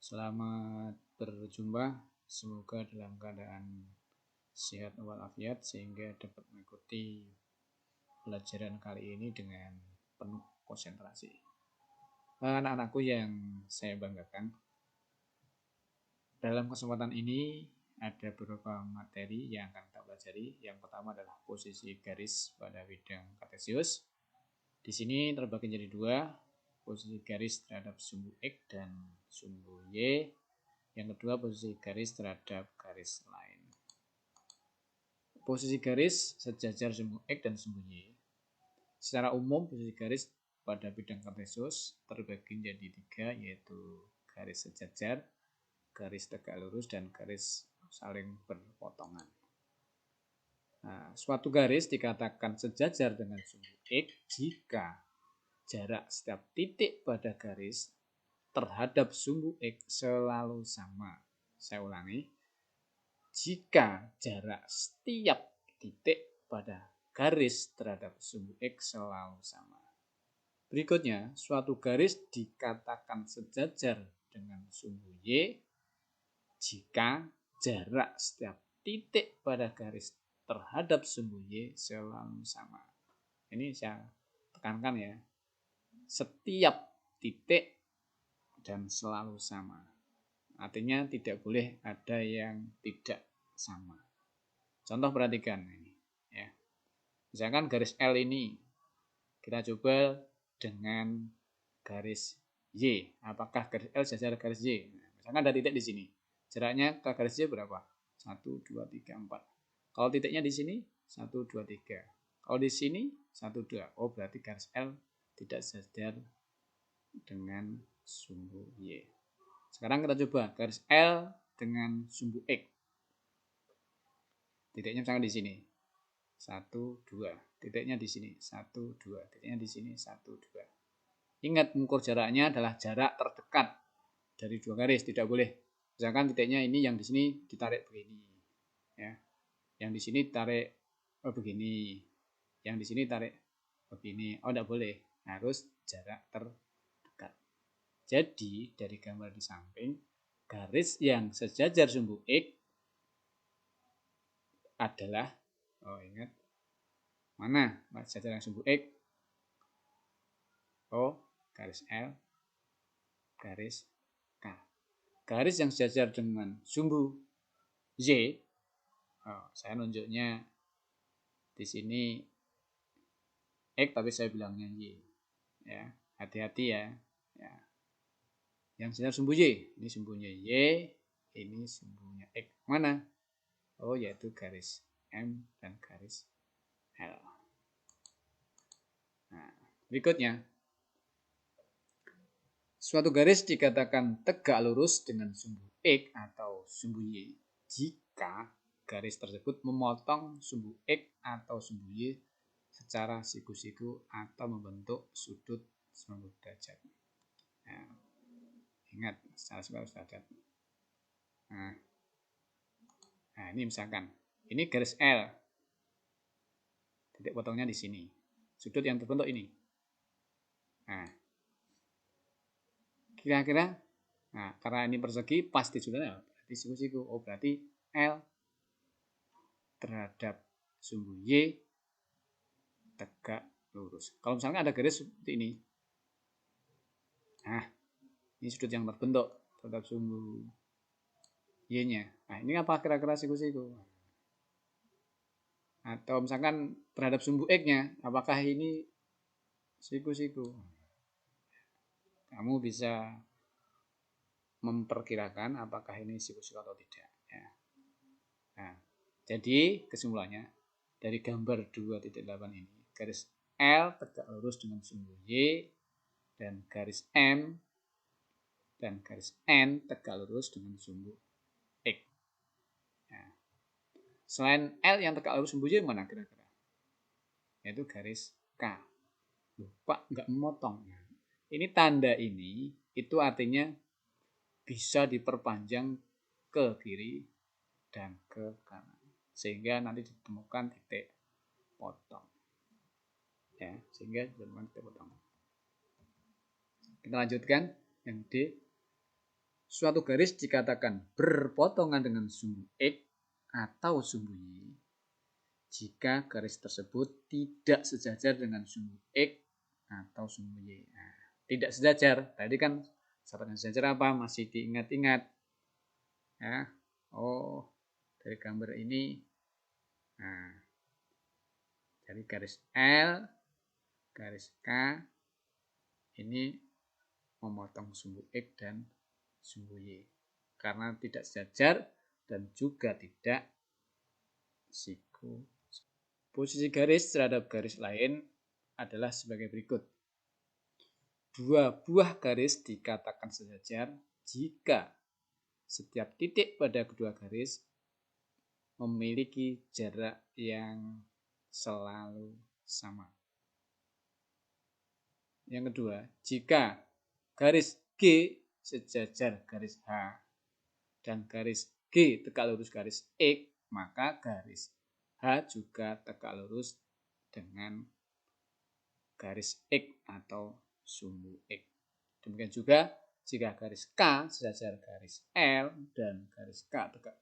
Selamat berjumpa, semoga dalam keadaan sehat walafiat sehingga dapat mengikuti pelajaran kali ini dengan penuh konsentrasi. Anak-anakku yang saya banggakan, dalam kesempatan ini ada beberapa materi yang akan kita pelajari. Yang pertama adalah posisi garis pada bidang kartesius. Di sini terbagi menjadi dua, posisi garis terhadap sumbu X dan sumbu Y. Yang kedua, posisi garis terhadap garis lain. Posisi garis sejajar sumbu X dan sumbu Y. Secara umum, posisi garis pada bidang kartesius terbagi menjadi tiga, yaitu garis sejajar, garis tegak lurus, dan garis saling berpotongan. Nah, suatu garis dikatakan sejajar dengan sumbu X jika jarak setiap titik pada garis terhadap sumbu X selalu sama. Saya ulangi, jika jarak setiap titik pada garis terhadap sumbu X selalu sama. Berikutnya, suatu garis dikatakan sejajar dengan sumbu Y jika jarak setiap titik pada garis terhadap sumbu Y selalu sama. Ini saya tekankan ya, setiap titik dan selalu sama. Artinya tidak boleh ada yang tidak sama. Contoh perhatikan ini ya. Misalkan garis L ini kita coba dengan garis Y. Apakah garis L sejajar garis Y? Misalkan ada titik di sini. Jaraknya ke garis Y berapa? 1, 2, 3, 4. Kalau titiknya di sini 1, 2, 3. Kalau di sini 1, 2. Oh, berarti garis L tidak sejajar dengan sumbu Y. Sekarang kita coba garis L dengan sumbu X. Titiknya misalkan di sini. 1, 2. Titiknya di sini. 1, 2. Titiknya di sini. 1, 2. Ingat, mengukur jaraknya adalah jarak terdekat dari dua garis. Tidak boleh. Misalkan titiknya ini, yang di sini ditarik begini. Ya. Yang di sini tarik begini. Yang di sini tarik begini. Oh, tidak boleh. Harus jarak terdekat. Jadi, dari gambar di samping, garis yang sejajar sumbu X adalah, oh ingat, mana sejajar yang sumbu X? Oh, garis L, garis K. Garis yang sejajar dengan sumbu Y, oh, saya nunjuknya di sini X tapi saya bilangnya Y. Ya, hati-hati ya. Ya. Yang sejajar sumbu Y, ini sumbunya Y, ini sumbunya X. Mana? Oh, yaitu garis M dan garis L. Nah, berikutnya, suatu garis dikatakan tegak lurus dengan sumbu X atau sumbu Y jika garis tersebut memotong sumbu X atau sumbu Y secara siku-siku atau membentuk sudut 90 derajat. Nah, ingat, secara 90 derajat. Nah, ini misalkan, ini garis L. Titik potongnya di sini. Sudut yang terbentuk ini. Nah, kira-kira, nah, karena ini persegi pasti sudutnya, berarti siku-siku. Oh, berarti L terhadap sumbu Y tegak lurus. Kalau misalnya ada garis seperti ini, nah, ini sudut yang terbentuk terhadap sumbu Y-nya. Nah, ini apa kira-kira siku-siku? Atau misalkan terhadap sumbu X-nya, apakah ini siku-siku? Kamu bisa memperkirakan apakah ini siku-siku atau tidak. Ya. Nah, jadi kesimpulannya dari gambar 2.8 ini, garis L tegak lurus dengan sumbu Y dan garis M dan garis N tegak lurus dengan sumbu X. Ya. Selain L yang tegak lurus sumbu Y mana kira-kira? Yaitu garis K. Lupa nggak memotong. Ini tanda ini itu artinya bisa diperpanjang ke kiri dan ke kanan sehingga nanti ditemukan titik potong. Ya, sehingga ditemukan titik potong. Kita lanjutkan yang D. Suatu garis dikatakan berpotongan dengan sumbu X atau sumbu Y jika garis tersebut tidak sejajar dengan sumbu X atau sumbu Y. Nah, tidak sejajar, tadi kan syaratnya sejajar apa? Masih diingat-ingat. Ya. Oh, dari gambar ini, nah, dari garis L, garis K, ini memotong sumbu X dan sumbu Y. Karena tidak sejajar dan juga tidak siku. Posisi garis terhadap garis lain adalah sebagai berikut. Dua buah garis dikatakan sejajar jika setiap titik pada kedua garis memiliki jarak yang selalu sama. Yang kedua, jika garis G sejajar garis H dan garis G tegak lurus garis X, maka garis H juga tegak lurus dengan garis X atau sumbu X. Demikian juga jika garis K sejajar garis L dan garis K tegak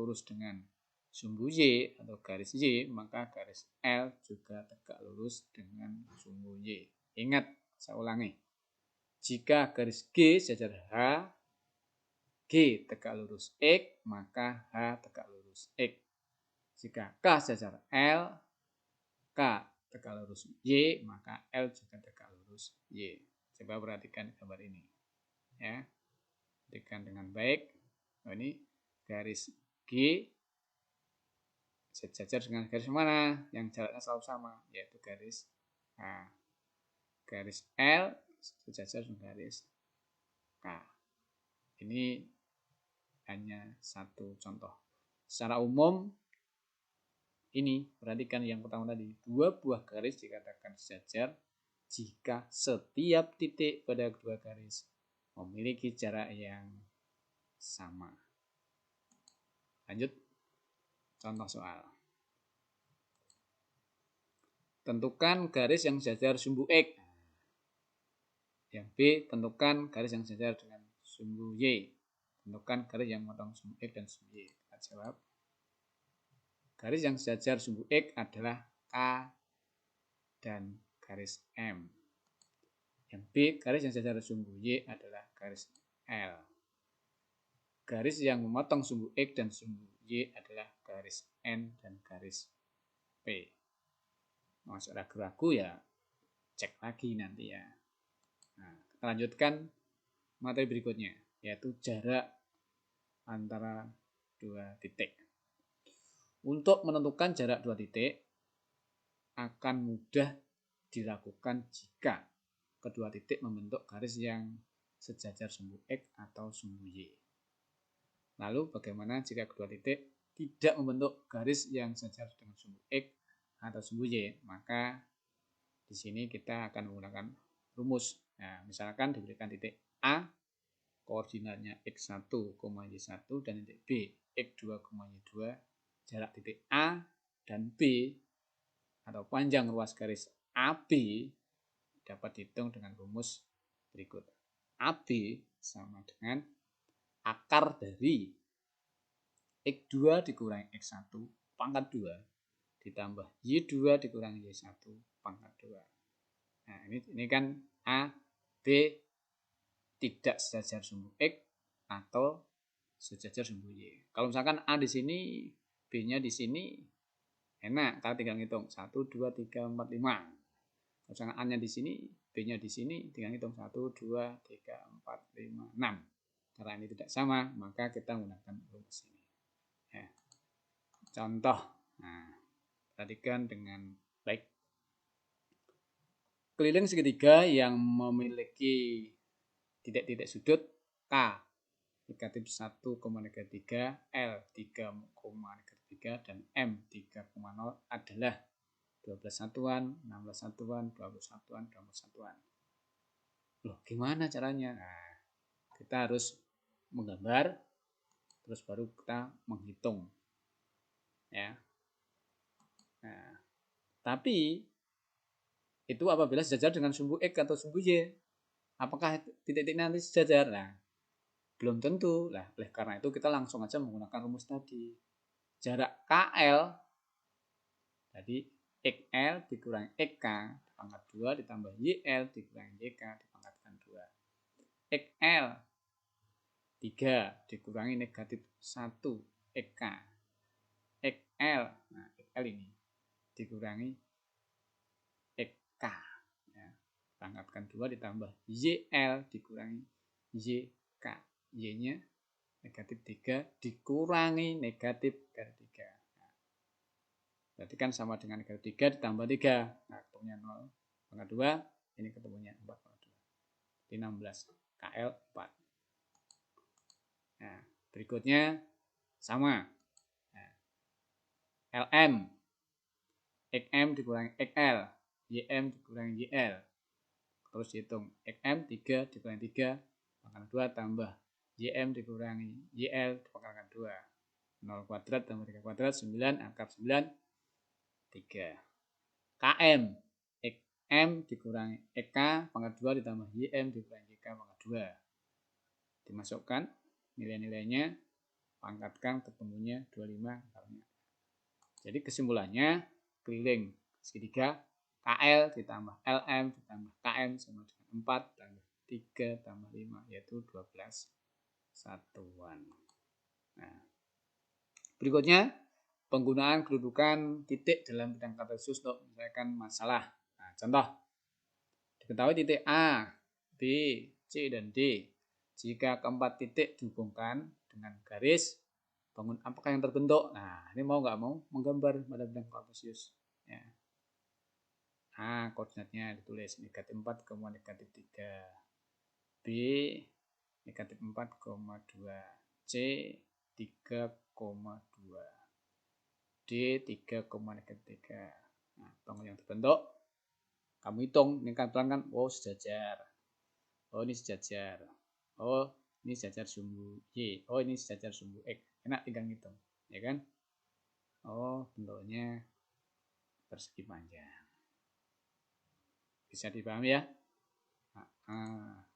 lurus dengan sumbu Y atau garis Y, maka garis L juga tegak lurus dengan sumbu Y. Ingat, saya ulangi. Jika garis G sejajar H, G tegak lurus X, maka H tegak lurus X. Jika K sejajar L, K tegak lurus Y, maka L juga tegak lurus Y. Coba perhatikan gambar ini. Ya. Perhatikan dengan baik. Nah, ini garis G sejajar dengan garis mana? Yang jaraknya selalu sama, yaitu garis H. Garis L sejajar dengan garis K. Ini hanya satu contoh. Secara umum, ini perhatikan yang pertama tadi, dua buah garis dikatakan sejajar jika setiap titik pada kedua garis memiliki jarak yang sama. Lanjut, contoh soal. Tentukan garis yang sejajar sumbu X. Yang B, tentukan garis yang sejajar dengan sumbu Y. Tentukan garis yang memotong sumbu X dan sumbu Y. Kita jawab. Garis yang sejajar sumbu X adalah K dan garis M. Yang B, garis yang sejajar sumbu Y adalah garis L. Garis yang memotong sumbu X dan sumbu Y adalah garis N dan garis P. Masuk ragu-ragu ya, cek lagi nanti ya. Nah, kita lanjutkan materi berikutnya, yaitu jarak antara dua titik. Untuk menentukan jarak dua titik akan mudah dilakukan jika kedua titik membentuk garis yang sejajar sumbu X atau sumbu Y. Lalu bagaimana jika kedua titik tidak membentuk garis yang sejajar dengan sumbu X atau sumbu Y? Maka di sini kita akan menggunakan rumus. Nah, misalkan diberikan titik A, koordinatnya X1, Y1, dan titik B, X2, Y2, jarak titik A dan B atau panjang ruas garis AB dapat dihitung dengan rumus berikut. AB sama dengan akar dari X2 dikurangi X1 pangkat 2 ditambah Y2 dikurangi Y1 pangkat 2. Nah, ini kan A, B tidak sejajar sumbu X atau sejajar sumbu Y. Kalau misalkan A di sini, B-nya di sini, enak, kalau tinggal ngitung 1, 2, 3, 4, 5. Kalau misalkan A-nya di sini, B-nya di sini, tinggal ngitung 1, 2, 3, 4, 5, 6. Karena ini tidak sama, maka kita menggunakan rumus ini. Ya. Contoh, nah, perhatikan dengan baik. Keliling segitiga yang memiliki titik-titik sudut K negatif 1,3, L 3,3, dan M 3,0 adalah 12 satuan, 16 satuan, 20 satuan, 20 satuan. Loh, gimana caranya? Nah, kita harus menggambar, terus baru kita menghitung. Ya. Nah, tapi itu apabila sejajar dengan sumbu X atau sumbu Y. Apakah titik-titik nanti sejajar? Nah, Belum tentu. Lah, oleh karena itu kita langsung aja menggunakan rumus tadi. Jarak KL, jadi XL dikurangi XK dipangkat 2 ditambah YL dikurangi YK dipangkatkan 2. XL 3 dikurangi negatif 1 XK. XL, nah XL ini dikurangi XK. Ya, pangkatkan 2 ditambah YL dikurangi YK. Y-nya negatif 3 dikurangi negatif 3. Nah, berarti kan sama dengan negatif 3 ditambah 3. Nah, ketemunya 0, pangkat 2. Ini ketemunya 4, pangkat 2. Jadi 16. KL 4. Nah, berikutnya sama. Nah, LM. XM dikurangi XL. YM dikurangi YL. Terus hitung. XM 3 dikurangi 3. Pangkat 2 tambah YM dikurangi YL dipangkatkan 2. 0 kuadrat tambah 3 kuadrat 9, angka 9 3. KM XM dikurangi EK pangkat 2 ditambah YM dikurangi YK pangkat 2. Dimasukkan nilai-nilainya, pangkatkan ketemunya 25 akarnya. Jadi kesimpulannya keliling segitiga KL ditambah LM ditambah KM sama dengan 4 tambah 3 tambah 5 yaitu 12 satuan. Nah, berikutnya penggunaan kedudukan titik dalam bidang kartesius untuk menyelesaikan masalah. Nah, contoh, diketahui titik A, B, C, dan D. Jika keempat titik dihubungkan dengan garis, bangun apakah yang terbentuk? Nah, ini mau nggak mau menggambar pada bidang kartesius. Ya. A, koordinatnya ditulis negatif 4, negatif 3. B, negatif 4,2. C, 3,2. D 3,3. Nah, bangun yang terbentuk kamu hitung, ini kan oh sejajar. Oh ini sejajar. Oh ini sejajar sumbu Y. Oh ini sejajar sumbu X. Enak tinggal ngitung, ya kan? Oh bentuknya persegi panjang. Bisa dipahami ya? Nah,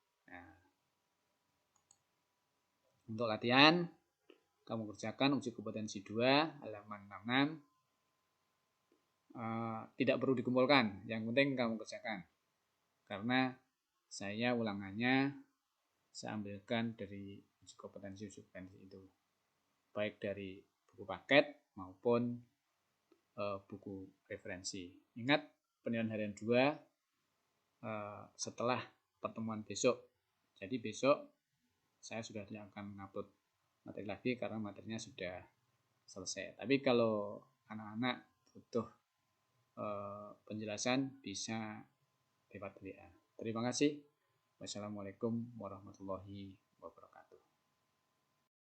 untuk latihan kamu kerjakan uji kompetensi 2 halaman 66. Tidak perlu dikumpulkan, yang penting kamu kerjakan karena saya ulangannya saya ambilkan dari uji kompetensi itu baik dari buku paket maupun buku referensi. Ingat penilaian harian 2 setelah pertemuan besok. Jadi besok saya sudah tidak akan ngupload materi lagi karena materinya sudah selesai. Tapi kalau anak-anak butuh penjelasan bisa lewat WA. Terima kasih. Wassalamualaikum warahmatullahi wabarakatuh.